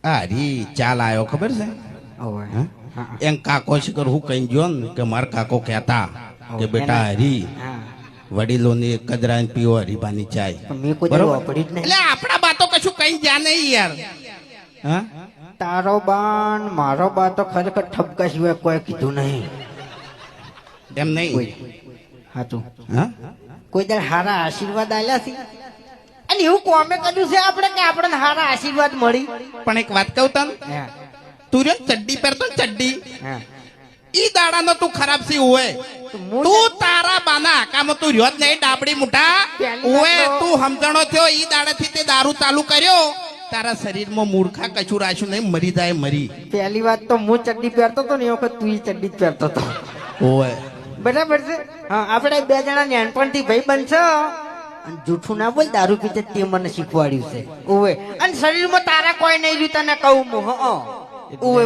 હરી ચાલ આવ્યો ખબર છે ઓવે હા? એમ કાકો શિકર હું કઈ ગયો ને કે મારા કાકો કહેતા કે બેટા હરી હા વડીલોની કદરાને પીવો હરીબાની ચાય પણ મેં કોઈ બરોબર? દાડો વાપરી જ નહીં. એટલે આપણા બાતો કશું કઈ જ્યાં નહીં યાર હા તારો બાન મારો બા તો ખરેખર ઠપકા સિવાય કોઈ કીધું નહીં. એમ નહીં કોઈ હાચું હા કોઈ દર હારા આશીર્વાદ આલ્યા છે અને એવું કોમે કર્યું છે આપણે કે આપણને હારા આશીર્વાદ મળી. પણ એક વાત કહું તને હા તું રે ચડ્ડી પહેરતો ને ચડ્ડી હા ઈ દાડાનો તું ખરાબ સી હોય તું તારા બાના આકામાં તું રહ્યો જ નહીં ડાબડી મુઠા પહેલી ઓએ વાત તો- તું સમજણો થયો ઈ દાડાથી તે દારૂ ચાલુ કર્યો તારા શરીરમાં મૂર્ખા કશું રાખ્યું નહીં મરી જાય મરી પહેલી વાત તો હું ચડ્ડી પહેરતો હતો ને એ વખત તું ચડ્ડી જ પહેરતો હતો. ઓએ બરાબર છે હા આપણે બે જણા નાનપણથી ભાઈ બનશો અને જૂઠું ના બોલ દારૂ પીતે તે મને શીખવાડ્યું છે ઓવે અને શરીરમાં તારા કોઈ નહીં રહ્યું તને કહું હું ઓવે